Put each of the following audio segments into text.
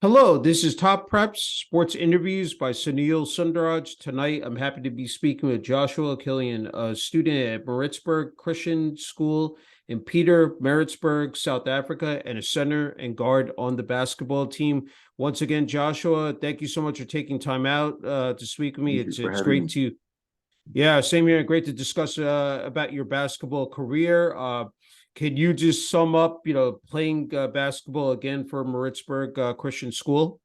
Hello, this is Top Preps Sports Interviews by Sunil Sunder Raj. Tonight, I'm happy to be speaking with Joshua Kilian, a student at Maritzburg Christian School in Pietermaritzburg, South Africa, and a center and guard on the basketball team. Once again, Joshua, thank you so much for taking time out to speak with me. Thank you for It's having great me. to, yeah, same here. Great to discuss about your basketball career. Can you just sum up, playing basketball again for Maritzburg Christian School?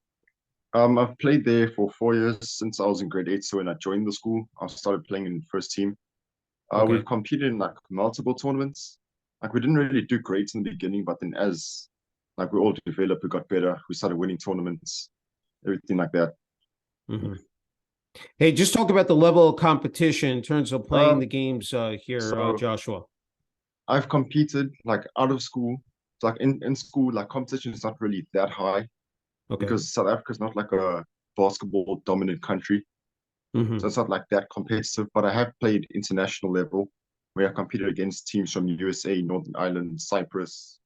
I've played there for 4 years since I was in grade 8. So when I joined the school, I started playing in the first team. We've Okay. competed in like multiple tournaments. Like we didn't really do great in the beginning, but then as like we all developed, we got better. We started winning tournaments, everything like that. hmm Hey, just talk about the level of competition in terms of playing Um, the games here, so Joshua. I've competed like out of school. So like in school, like competition is not really that high Okay. because South Africa is not like a basketball dominant country. So hmm it's not like that competitive, but I have played international level where I competed against teams from USA, Northern Ireland, Cyprus,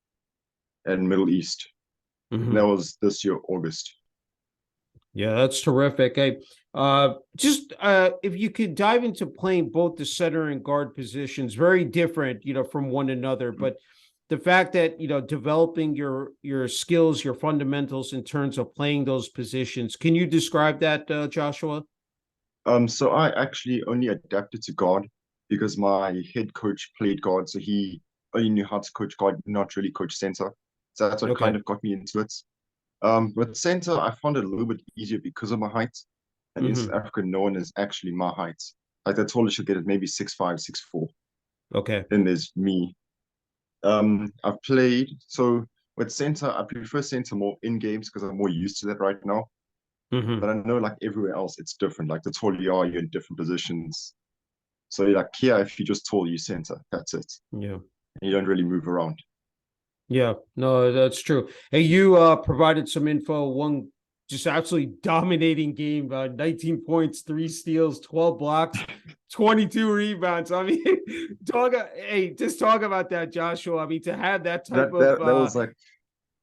and Middle East. And that hmm was this year, August. Yeah, that's terrific. Hey, just if you could dive into playing both the center and guard positions, very different, from one another, but the fact that developing your skills, your fundamentals in terms of playing those positions, can you describe that, Joshua? So I actually only adapted to guard because my head coach played guard, so he only knew how to coach guard, not really coach center. So that's what kind Okay. of got me into it. With center, I found it a little bit easier because of my height. And in South hmm Africa, no one is actually my height. Like the tallest you get is maybe 6'5", 6'4". Okay. Then there's me. I've played so with center, I prefer center more in games because I'm more used to that right now. But hmm I know like everywhere else, it's different. Like the taller you are, you're in different positions. So like here, if you're just tall, you center. That's it. Yeah. And you don't really move around. Yeah, no, that's true. Hey, you provided some info, one just absolutely dominating game, 19 points, 3 steals, 12 blocks, 22 rebounds. I mean, just talk about that, Joshua. I mean, to have that type That of that that was like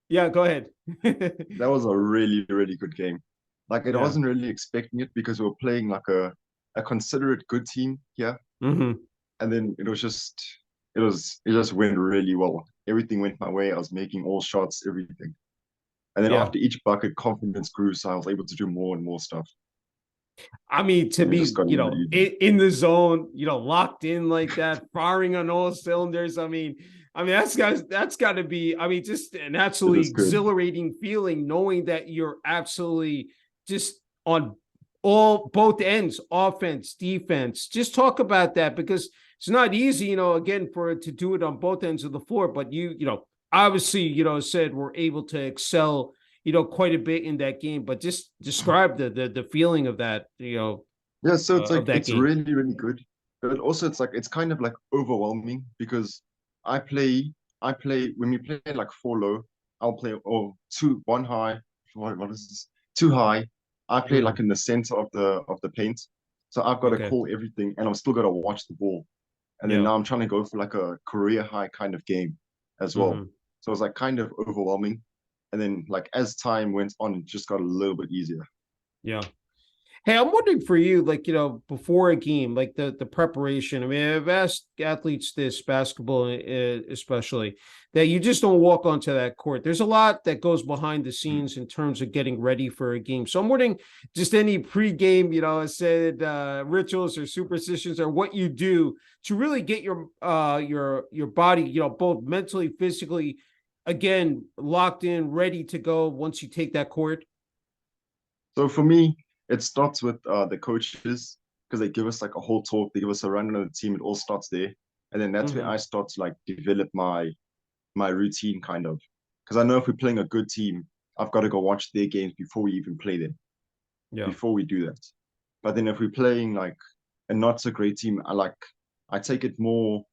yeah, go ahead. that was a really really good game. Like I Yeah. wasn't really expecting it because we were playing like a considerate good team here, hmm and then it just went really well. Everything went my way. I was making all shots, everything. And then Yeah. after each bucket, confidence grew, so I was able to do more and more stuff. I mean, to And it just be, got a little bit easier. in the zone, locked in like that, firing on all cylinders. I mean, that's got to be, I mean, just an It absolutely is good. exhilarating feeling knowing that you're absolutely just on all both ends, offense, defense. Just talk about that because it's not easy, again, for it to do it on both ends of the floor. But obviously, said we're able to excel quite a bit in that game. But just describe the feeling of that, Yeah, so it's of like that it's game. really, really good. But also it's like it's kind of like overwhelming because I play when we play like four low, I'll play two one high. What is this? Two high. I play like Mhm. in the center of the paint. So I've got to Okay. call everything and I'm still got to watch the ball. And then Yeah. now I'm trying to go for like a career high kind of game as well. hmm So it's like kind of overwhelming. And then like as time went on, it just got a little bit easier. Yeah. Hey, I'm wondering for you, like, before a game, like the preparation. I mean, I've asked athletes this, basketball especially, that you just don't walk onto that court. There's a lot that goes behind the scenes in terms of getting ready for a game. So I'm wondering just any pregame, I said rituals or superstitions or what you do to really get your body, both mentally, physically, again, locked in, ready to go once you take that court. So for me, it starts with the coaches because they give us like a whole talk. They give us a rundown of the team. It all starts there, and then that's where hmm I start to like develop my routine kind of. Because I know if we're playing a good team, I've got to go watch their games before we even play them. Yeah. Before we do that, but then if we're playing like a not so great team, I take it more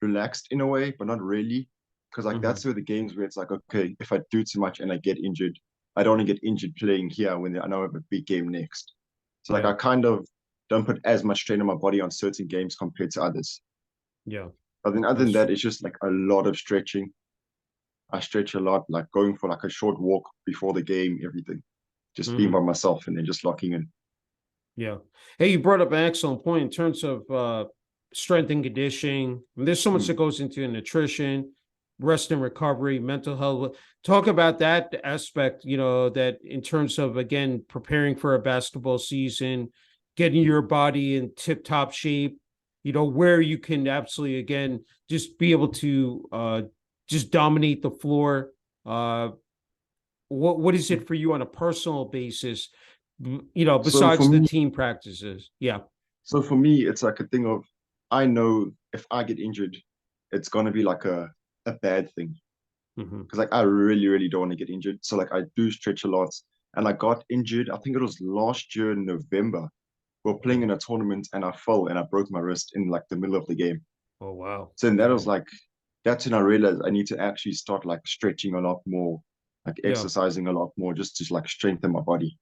relaxed in a way, but not really. Because like hmm that's where the games where it's like, okay, if I do too much and I get injured, I don't want to get injured playing here when I know I have a big game next. So like Yeah. I kind of don't put as much strain on my body on certain games compared to others. Yeah. But then other than That's that, true. it's just like a lot of stretching. I stretch a lot, like going for like a short walk before the game, everything. Just being Hmm. by myself and then just locking in. Yeah. Hey, you brought up an excellent point in terms of strength and conditioning. I mean, there's so much that Mm. goes into nutrition, rest and recovery, mental health. Talk about that aspect, that in terms of, again, preparing for a basketball season, getting your body in tip top shape, where you can absolutely, again, just be able to just dominate the floor. Uh, what is it for you on a personal basis, So for besides the me, team practices? Yeah. so for me, it's like a thing of I know if I get injured, it's gonna be like a bad thing. Hmm. Because like I really, really don't want to get injured. So like I do stretch a lot. And I got injured, I think it was last year in November. We were playing Okay. in a tournament and I fell and I broke my wrist in like the middle of the game. Oh, wow. So then that was Okay. like that's when I realized I need to actually start like stretching a lot more, like Yeah. exercising a lot more just to like strengthen my body.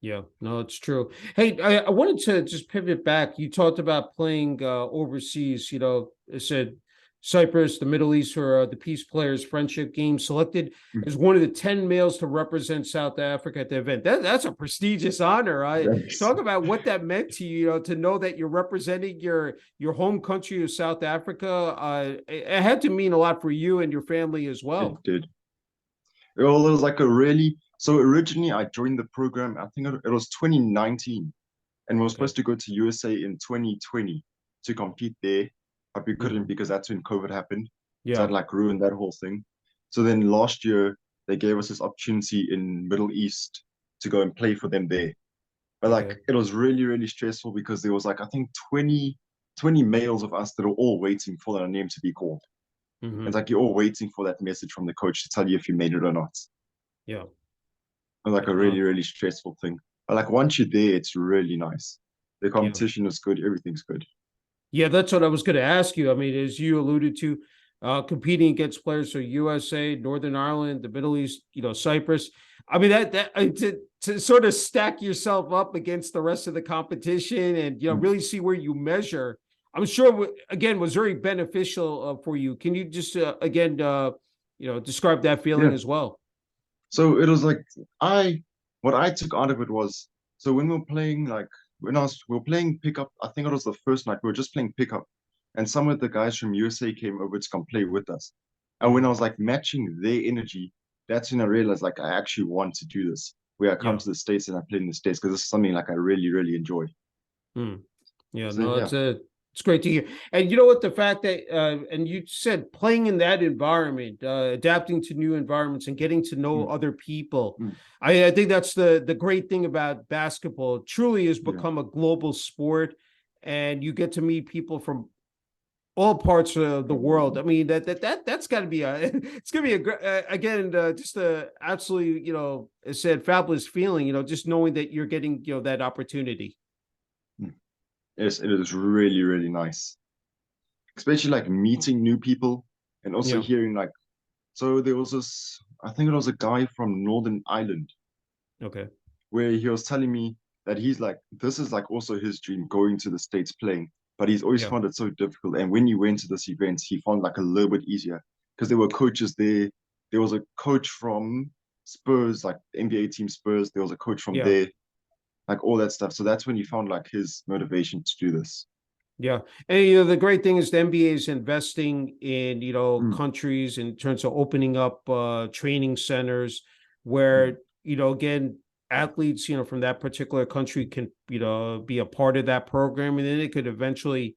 Yeah. No, it's true. Hey, I wanted to just pivot back. You talked about playing overseas. It said Cyprus, the Middle East, for the Peace Players Friendship Game, selected Mm. as one of the 10 males to represent South Africa at the event. That's a prestigious honor. I Yes, talk about what that meant to you, to know that you're representing your home country of South Africa. It had to mean a lot for you and your family as it well. did. Well, it was like a really so originally I joined the program, I think it was 2019, and we were Okay. supposed to go to USA in 2020 to compete there, but we couldn't Hmm. because that's when COVID happened. So Yeah. that like ruined that whole thing. So then last year they gave us this opportunity in Middle East to go and play for them there. But like Okay. it was really, really stressful because there was like I think 20 males of us that were all waiting for their name to be called. It's Hmm. like you're all waiting for that message from the coach to tell you if you made it or not. Yeah. It's like Yeah. a really, No. really stressful thing. But like once you're there, it's really nice. The Yeah. competition is good, everything's good. Yeah, that's what I was going to ask you. I mean, as you alluded to, competing against players from USA, Northern Ireland, the Middle East, Cyprus. I mean, that to sort of stack yourself up against the rest of the competition and Mm. really see where you measure. I'm sure again was very beneficial for you. Can you just again describe that feeling Yeah. as well? So it was like I what I took out of it was so when we were playing like when we were playing pickup, I think it was the first night we were just playing pickup, and some of the guys from USA came over to come play with us. And when I Mhm. was like matching their energy, that's when I realized like I actually want to do this. Where I come Yeah. to the States and I play in the States because this is something like I really, really enjoy. Hmm. Yeah, So then, no, yeah. it's great to hear. And you know what, the fact that and you said playing in that environment, adapting to new environments and getting to know Mm, other people. mm, I think that's the great thing about basketball. It truly has yeah. become a global sport, and you get to meet people from all parts of the world. I mean, that's got to be a it's gonna be again just a absolutely I said fabulous feeling. Just knowing that you're getting that opportunity. Mm. Yes, it is really, really nice. Especially like meeting new people and also Yeah. hearing like so there was this I think it was a guy from Northern Ireland Okay. where he was telling me that he's like this is like also his dream going to the States playing, but he's always Yeah. found it so difficult. And when he went to this event, he found like a little bit easier because there were coaches there. There was a coach from Spurs, like the NBA team Spurs. There was a coach from Yeah. there, like all that stuff. So that's when he found like his motivation to do this. Yeah. And the great thing is the NBA is investing in, Mm, countries in terms of opening up training centers mm, where, again, athletes, from that particular country can, be a part of that program. And then it could eventually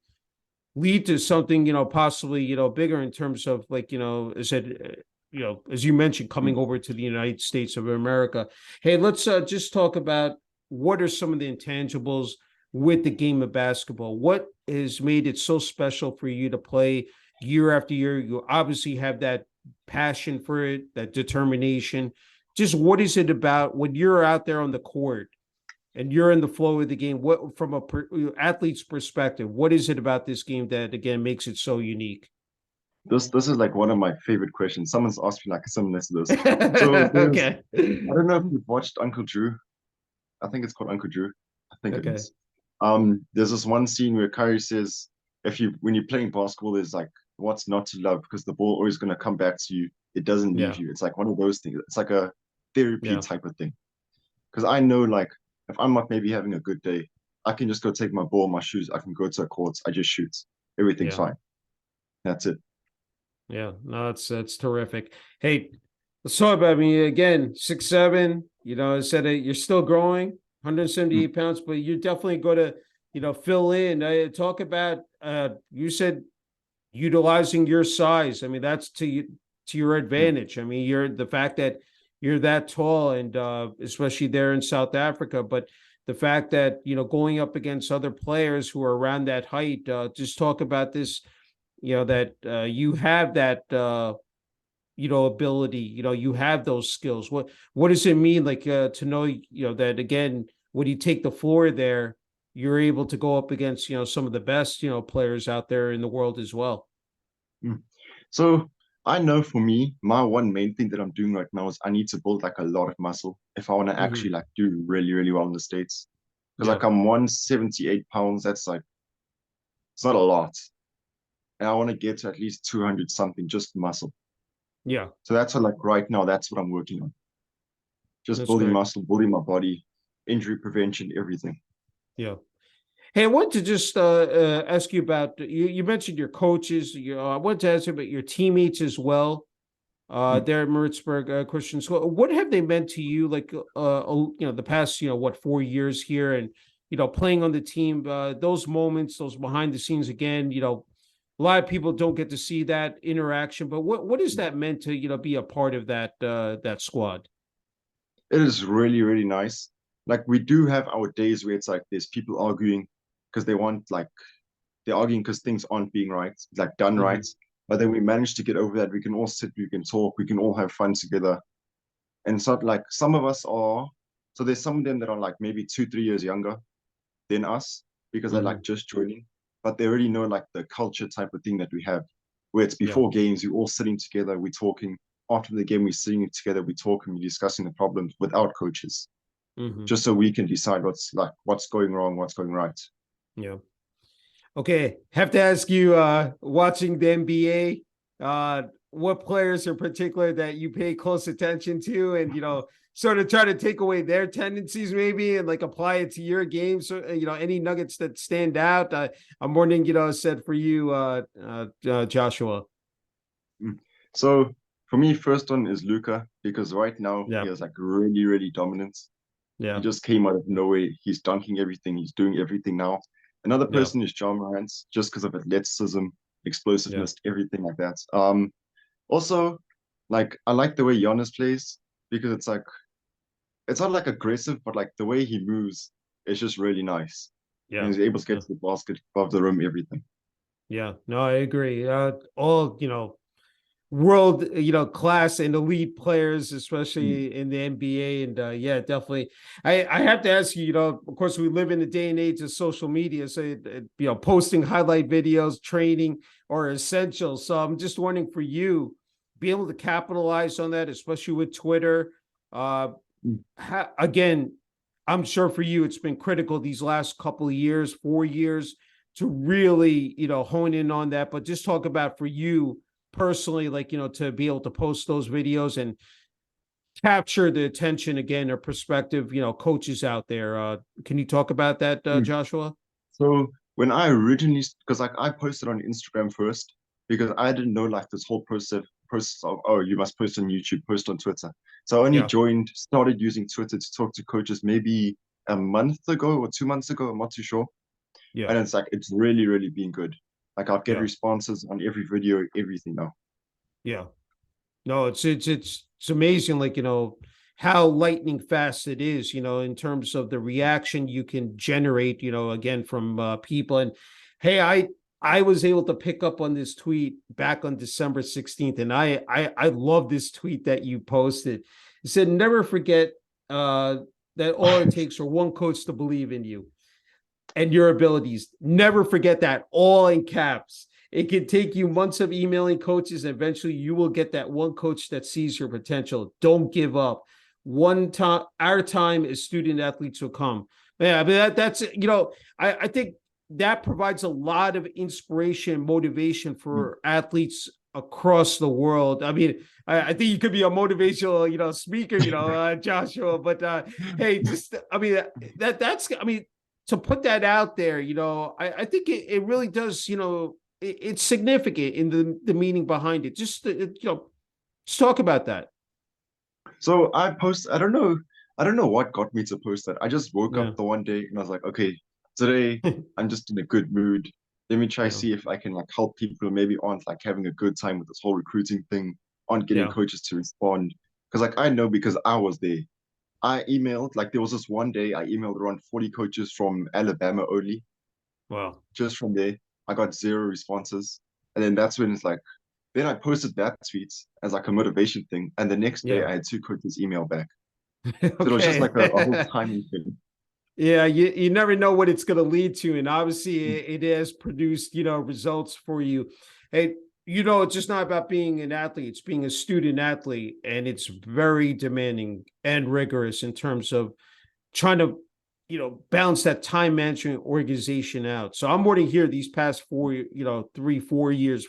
lead to something, possibly, bigger in terms of like, as said, as you mentioned, coming mm. over to the United States of America. Hey, let's just talk about what are some of the intangibles with the game of basketball. What has made it so special for you to play year after year? You obviously have that passion for it, that determination. Just what is it about when you're out there on the court and you're in the flow of the game? What, from a athlete's perspective, what is it about this game that again makes it so unique? This is like one of my favorite questions. Someone's asked me like similar to this. So there's Okay. I don't know if you've watched Uncle Drew. I think it's called Uncle Drew. I think it Okay. is. There's this one scene where Kyrie says, if you when you're playing basketball, there's like what's not to love, because the ball always going to come back to you. It doesn't leave Yeah. you. It's like one of those things. It's like a therapy Yeah. type of thing. Because I know, like, if I'm not maybe having a good day, I can just go take my ball, my shoes. I can go to a court. I just shoot. Everything's Yeah. fine. That's it. Yeah. No, that's terrific. Hey, let's talk about me again. 6'7", I said you're still growing, Mm. 178 pounds, but you're definitely going to, fill in. Talk about, you said utilizing your size. I mean, that's to your Mm. advantage. I mean, you're the fact that you're that tall, and especially there in South Africa, but the fact that going up against other players who are around that height. Just talk about this. That you have that ability. You have those skills. What does it mean, like to know that again when you take the floor there, you're able to go up against some of the best players out there in the world as well. Mm. So I know for me, my one main thing that I'm doing right now is I need to build like a lot of muscle if I want to Mm-hmm. actually like do really, really well in the States. Because Yeah. like I'm 178 pounds, that's like it's not a lot. And I want to get to at least 200 something, just muscle. Yeah. So that's what like right now, that's what I'm working on. Just That's building great. muscle, building my body, injury prevention, everything. Yeah. Hey, I want to just ask you about you mentioned your coaches. I want to ask you about your teammates as well. Mm. There at Maritzburg Christian School. What have they meant to you? Like, the past, 4 years here, and playing on the team. Those moments, those behind the scenes. Again, a lot of people don't get to see that interaction. But what is that meant to be a part of that squad? It is really, really nice. Like we do have our days where it's like there's people arguing because they want like they're arguing because things aren't being right, like done Mm-hmm. right. But then we manage to get over that. We can all sit, we can talk, we can all have fun together. And it's not like some of us are, so there's some of them that are like maybe 2, 3 years younger than us because they're Mm-hmm. like just joining, but they already know like the culture type of thing that we have, where it's Yeah. before games, we're all sitting together, we're talking. After the game, we're sitting together, we're talking, we're discussing the problems without coaches, Mm-hmm. just so we can decide what's going wrong, what's going right. Yeah. Okay, have to ask you, watching the NBA, what players in particular that you pay close attention to, and sort of try to take away their tendencies, maybe, and like apply it to your game. So, any nuggets that stand out. I'm wondering, said for you, Joshua. Mm. So for me, first one is Luca because right now Yeah, he is like really, really dominant. He yeah, just came out of nowhere. He's dunking everything. He's doing everything now. Another yeah, person is John Morantz, just because of athleticism, yeah, explosiveness, everything like that. Also, like I like the way Giannis plays because it's not like aggressive, but like the way he moves is just really nice. And yeah, he's able to yeah, get to the basket above the rim, everything. yeah. No, I agree. All world, class and elite players, Mm. especially in the NBA. And yeah, definitely. I have to ask you, of course, we live in a day and age of social media. So, posting highlight videos, training are essential. So I'm just wondering for you, be able to capitalize on that, especially with Twitter. Uh, Mm. Again, I'm sure for you, it's been critical these last couple of years, 4 years, to really, hone in on that. But just talk about for you personally, like, to be able to post those videos and capture the attention again or perspective, coaches out there. Can you talk about that, Mm. Joshua? So when I originally, because like I posted on Instagram first, because I didn't know like this whole process of, oh, you must post on YouTube, post on Twitter. So I only Yeah, joined, started using Twitter to talk to coaches maybe a month ago or 2 months ago. I'm not too sure. yeah, And it's like it's really, really been good. Like I'll get yeah, responses on every video, everything now. yeah. No, it's amazing, like, how lightning fast it is, in terms of the reaction you can generate, again from people. And hey, I was able to pick up on this tweet back on December 16th, and I love this tweet that you posted. It said, "Never forget that all it takes for one coach to believe in you and your abilities. Never forget that, all in caps. It can take you months of emailing coaches, and eventually you will get that one coach that sees your potential. Don't give up. One time, our time as student athletes will come." Yeah, I mean that's I think that provides a lot of inspiration, motivation for athletes across the world. I mean, I think you could be a motivational, speaker, Joshua, but hey, just, I mean, I mean, to put that out there, I think it really does, it's significant in the meaning behind it. Just, let's talk about that. So I don't know what got me to post that. I just woke Yeah. up the one day and I was like, okay, today I'm just in a good mood. Let me try Yeah. see if I can like help people who maybe aren't like having a good time with this whole recruiting thing, aren't getting Yeah. coaches to respond. Because like I know because I was there. I emailed like there was this one day I emailed around 40 coaches from Alabama only. Wow. Just from there, I got zero responses. And then that's when it's like then I posted that tweet as like a motivation thing. And the next day Yeah. I had two coaches email back. So it was just Okay. like a whole timing thing. Yeah, you never know what it's going to lead to, and obviously Mm, it has produced results for you. And it's just not about being an athlete; it's being a student athlete, and it's very demanding and rigorous in terms of trying to balance that time management organization out. So I'm wondering here these past 4 years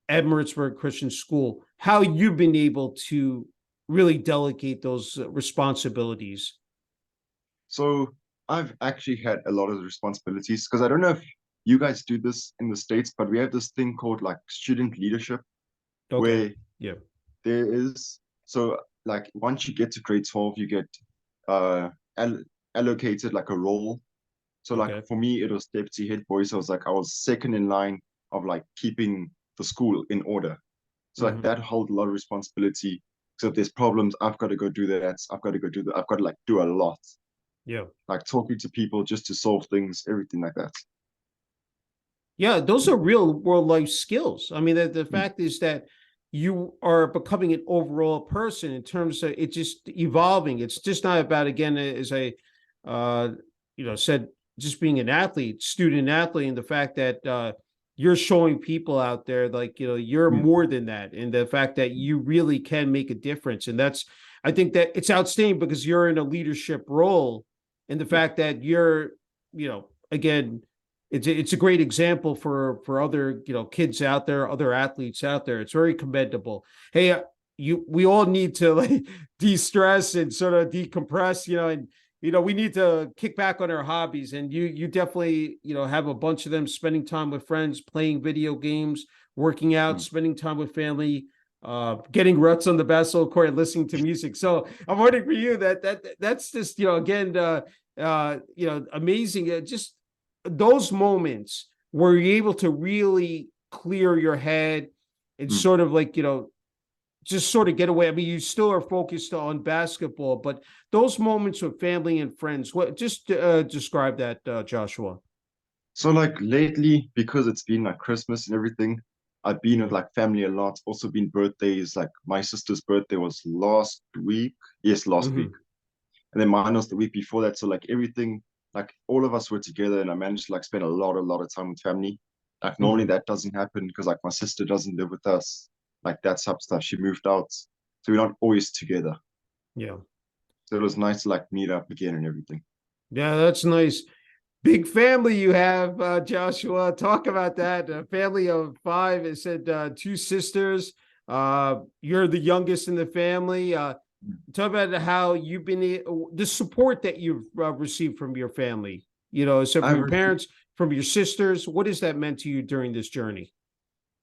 at Maritzburg Christian School, how you've been able to really delegate those responsibilities. So I've actually had a lot of responsibilities because I don't know if you guys do this in the States, but we have this thing called like student leadership Okay. where Yeah. there is so like once you get to grade 12, you get uh all allocated like a role. So like Okay. for me, it was deputy head boy. So I was like I was second in line of like keeping the school in order. So like Hmm. that held a lot of responsibility. So if there's problems, I've got to go do that. I've got to go do that. I've got to like do a lot, Yeah. like talking to people just to solve things, everything like that. Yeah. Those are real world life skills. I mean, the Mm, fact is that you are becoming an overall person in terms of it just evolving. It's just not about, again, as I, uh, said, just being an athlete, student athlete, and the fact that, you're showing people out there like you're mm, more than that, and the fact that you really can make a difference, and that's I think that it's outstanding because you're in a leadership role, and the yeah. fact that you're again it's a great example for other kids out there, other athletes out there. It's very commendable. Hey, we all need to like de-stress and sort of decompress, and we need to kick back on our hobbies, and you definitely have a bunch of them, spending time with friends, playing video games, working out, Mm. spending time with family, getting ruts on the basketball court, listening to music. So I'm wondering for you that's just again amazing. Just those moments where you're able to really clear your head and Mm. sort of like just sort of get away. I mean, you still are focused on basketball, but those moments with family and friends, what just describe that, Joshua? So like lately, because it's been like Christmas and everything, I've been with Yeah. like family a lot. Also been birthdays. Like my sister's birthday was last week. Yes, last week. Hmm. And then mine was the week before that. So like everything, like all of us were together and I managed to like spend a lot of time with family. Like normally Hmm. that doesn't happen because like my sister doesn't live with us. Like that type of stuff. She moved out. So we're not always together. Yeah. So it was nice to like meet up again and everything. Yeah, that's nice. Big family you have, Joshua. Talk about that. A family of five. It said two sisters. You're the youngest in the family. Talk about how you've been the support that you've received from your family. So from I've your received, parents, from your sisters. What has that meant to you during this journey?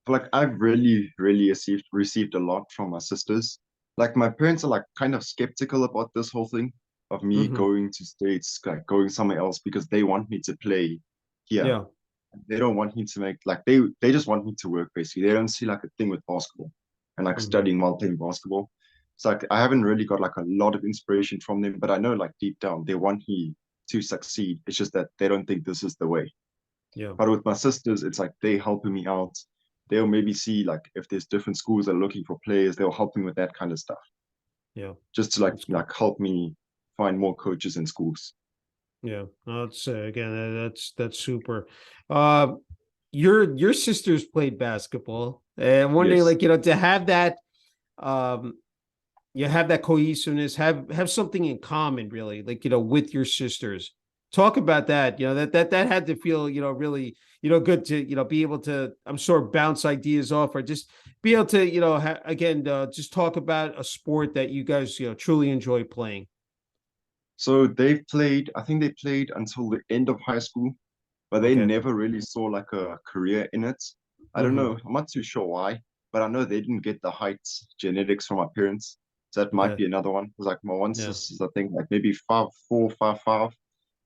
like I've really received a lot from my sisters. Like my parents are like kind of skeptical about this whole thing of me Hmm. going to States, like going somewhere else because they want me to play here. Yeah. They don't want me to make like they just want me to work basically. They don't see like a thing with basketball and like Hmm. studying while playing basketball. It's like I haven't really got like a lot of inspiration from them, but I know like deep down they want me to succeed. It's just that they don't think this is the way. Yeah. But with my sisters, it's like they helping me out. They'll maybe see like if there's different schools that are looking for players, they'll help me with that kind of stuff. Yeah. Just to like That's good. like help me find more coaches in schools. Yeah. No, that's again, that's super. Uh, your sisters played basketball, and I'm wondering, Yes. like, to have that, um, you have that cohesiveness, have something in common, really, like with your sisters. talk about that. That had to feel, really, good to, be able to, I'm sure, bounce ideas off, or just be able to, again, just talk about a sport that you guys, truly enjoy playing. So they've played, I think they played until the end of high school, but they Okay. never really saw like a career in it. I don't Hmm. know. I'm not too sure why, but I know they didn't get the height genetics from my parents. So that might Okay. be another one. Because like my one Yeah. sister's, I think like maybe 5'4", 5'5".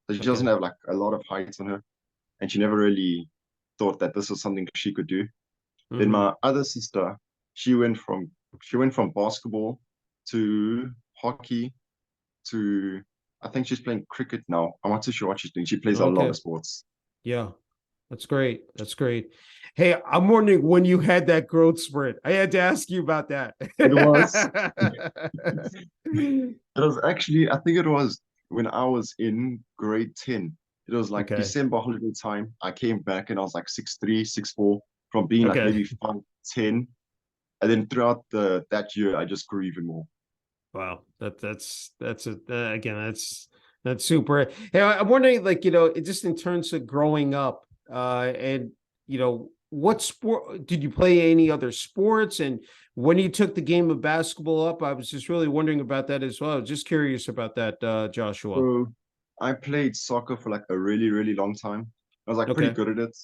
So she doesn't Okay. have like a lot of height on her. And she never really thought that this was something she could do. Then Hmm. my other sister, she went from basketball to hockey to I think she's playing cricket now. I'm not too sure what she's doing. She plays a lot Okay. of sports. Yeah. That's great. That's great. Hey, I'm wondering when you had that growth spurt. I had to ask you about that. It was it was actually I think it was when I was in grade 10. It was like Okay. December holiday time. I came back and I was like 6'3", 6'4", from being like Okay. maybe 5'10". And then throughout that year I just grew even more. Wow. That's again, that's super. Hey, I'm wondering, like, just in terms of growing up, and what sport did you play, any other sports? And when you took the game of basketball up, I was just really wondering about that as well. I was just curious about that, Joshua. So I played soccer for like a really, really long time. I was like pretty Okay. good at it.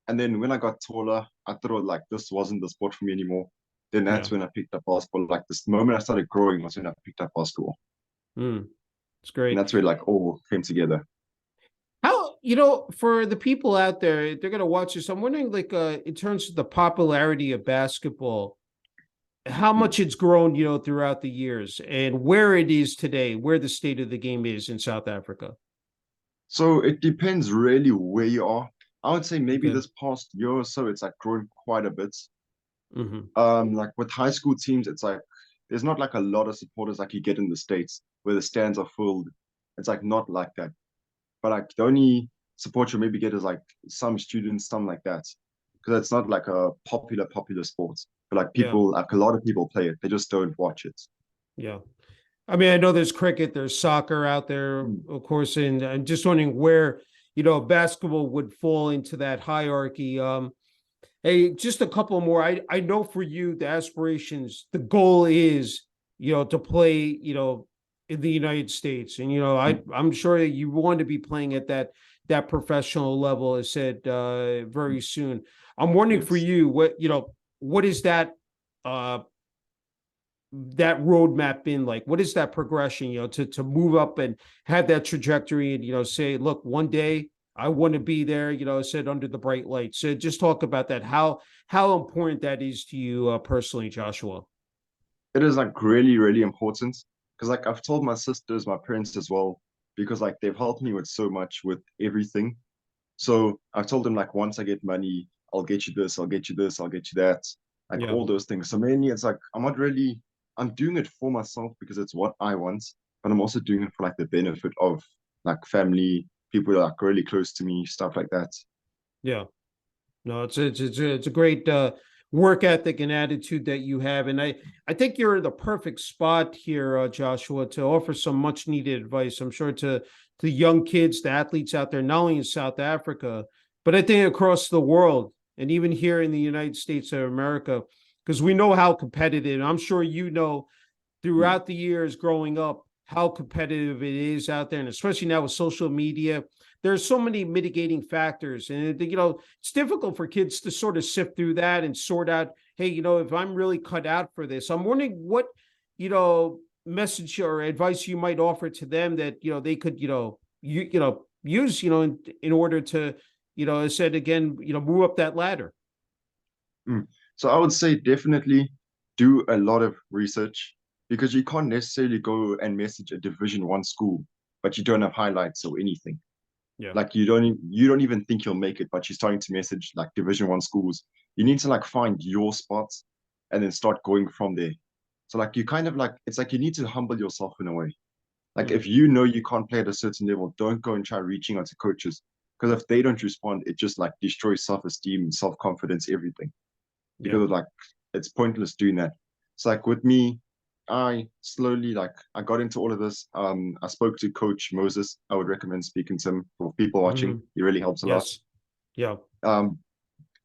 And then when I got taller, I thought like this wasn't the sport for me anymore. Then Yeah. that's when I picked up basketball. Like this moment I started growing was when I picked up basketball. It's And great. that's where like all came together. How, for the people out there, they're gonna watch this. I'm wondering, like, in terms of the popularity of basketball, how Mm. much it's grown, throughout the years, and where it is today, where the state of the game is in South Africa. So it depends really where you are. I would say maybe Okay. this past year or so, it's like grown quite a bit. Hmm. Like with high school teams, it's like there's not like a lot of supporters like you get in the States where the stands are filled. It's like not like that. But like the only support you maybe get is like some students, some like that. Because it's not like a popular sport. But like Yeah. people, like a lot of people play it. They just don't watch it. Yeah. I mean, I know there's cricket, there's soccer out there, Mm. of course, and I'm just wondering where, basketball would fall into that hierarchy. Hey, just a couple more. I know for you, the aspirations, the goal is, to play, in the United States. And, I'm sure that you want to be playing at that professional level, as said, very soon. I'm wondering for Yes. you, what is uh that roadmap been like? What is that progression, to move up and have that trajectory, and, say, look, one day I want to be there, said, under the bright lights. So just talk about that, how important that is to you, personally, Joshua. It is like really, really important. Because like I've told my sisters, my parents as well, because like they've helped me with so much with everything. So I've told them like once I get money, I'll get you this, I'll get you this, I'll get you that, like Yeah. all those things. So mainly it's like I'm not really I'm doing it for myself because it's what I want, but I'm also doing it for like the benefit of like family, people that are like really close to me, stuff like that. Yeah. No, it's a great, work ethic and attitude that you have, and I think you're in the perfect spot here, Joshua, to offer some much needed advice. I'm sure to young kids, the athletes out there, not only in South Africa, but I think across the world, and even here in the United States of America, because we know how competitive. I'm sure Mm. throughout the years growing up how competitive it is out there, and especially now with social media, there's so many mitigating factors, and it's difficult for kids to sort of sift through that and sort out, hey, if I'm really cut out for this. I'm wondering what, message or advice you might offer to them that, they could, use, in order to, as I said again, move up that ladder. Mm. So I would say definitely do a lot of research because you can't necessarily go and message a Division 1 school, but you don't have highlights or anything. Yeah. Like you don't even think you'll make it, but you're starting to message like Division 1 schools. You need to like find your spots and then start going from there. So like you kind of like it's like you need to humble yourself in a way. Like Mm, if you know you can't play at a certain level, don't go and try reaching out to coaches. Because if they don't respond, it just like destroys self-esteem, self-confidence, everything. yeah. Because like it's pointless doing that. It's like with me, I slowly I got into all of this. I spoke to Coach Moses. I would recommend speaking to him for people watching. Mhm. He really helps a lot. Yes. Yeah. Um,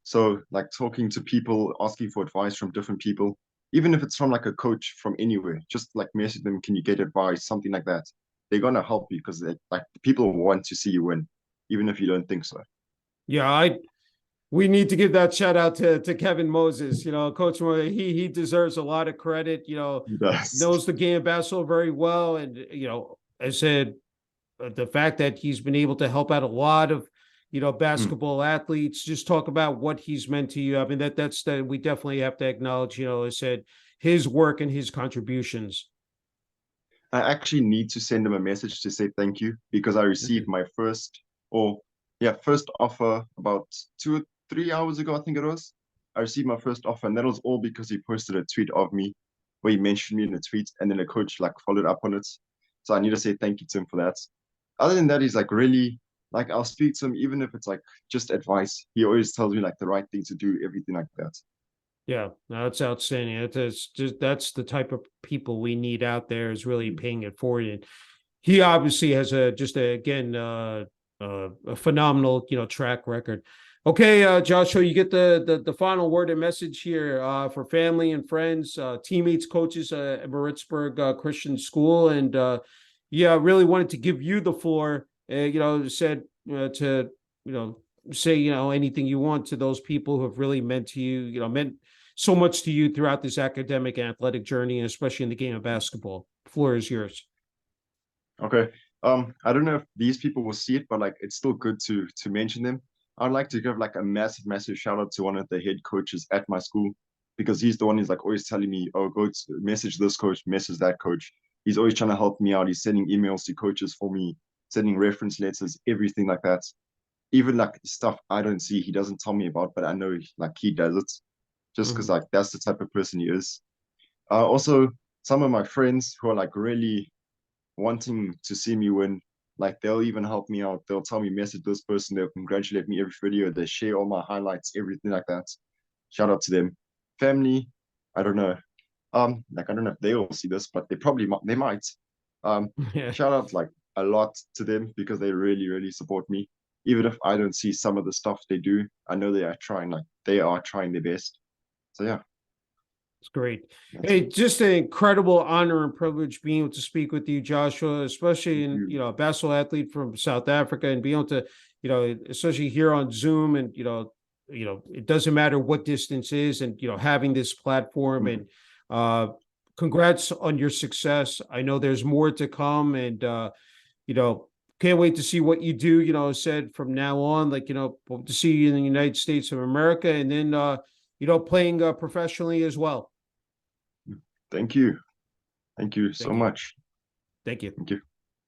so like talking to people, asking for advice from different people, even if it's from like a coach from anywhere, just like message them, can you get advice, something like that. They're gonna help you because like people want to see you win, even if you don't think so. Yeah. We need to give that shout out to Kevin Moses. Coach he deserves a lot of credit. He does. Knows the game of basketball very well, and I said the fact that he's been able to help out a lot of Mm. basketball athletes. Just talk about what he's meant to you. I mean that's that we definitely have to acknowledge. I said his work and his contributions. I actually need to send him a message to say thank you because I received Okay. my first offer about 2 or 3 hours ago, I think it was. I received my first offer, and that was all because he posted a tweet of me where he mentioned me in a tweet, and then a coach like followed up on it. So I need to say thank you to him for that. Other than that, he's like really like I'll speak to him even if it's like just advice. He always tells me like the right thing to do, everything like that. Yeah, no, that's outstanding. That's the type of people we need out there is really Mm. paying it forward. And he obviously has again a phenomenal track record. Okay, Joshua, you get the final word and message here for family and friends, teammates, coaches at Maritzburg Christian School, and yeah, I really wanted to give you the floor. Said to say anything you want to those people who have really meant to you, meant so much to you throughout this academic and athletic journey, and especially in the game of basketball. The floor is yours. Okay. I don't know if these people will see it, but like it's still good to mention them. I'd like to give like a massive, massive shout out to one of the head coaches at my school because he's the one who's like always telling me, oh, go to message this coach, message that coach. He's always trying to help me out. He's sending emails to coaches for me, sending reference letters, everything like that. Even like stuff I don't see, he doesn't tell me about, but I know like he does it just because Mhm. like that's the type of person he is. Also, some of my friends who are like really wanting to see me win. Like they'll even help me out. They'll tell me message this person. They'll congratulate me every video. They share all my highlights, everything like that. Shout out to them. Family, I don't know. Like I don't know if they all see this, but they might. Um, Yeah. Shout out like a lot to them because they really really support me. Even if I don't see some of the stuff they do, I know they are trying their best. So yeah, It's great. that's Hey, it. just an incredible honor and privilege being able to speak with you, Joshua, especially Thank in, you. a basketball athlete from South Africa and being able to, especially here on Zoom and, it doesn't matter what distance is and, having this platform Mhm. and congrats on your success. I know there's more to come and, you know, can't wait to see what you do, said from now on, like, hope to see you in the United States of America and then, playing professionally as well. Thank you. Thank you so Thank you. much. Thank you. Thank you.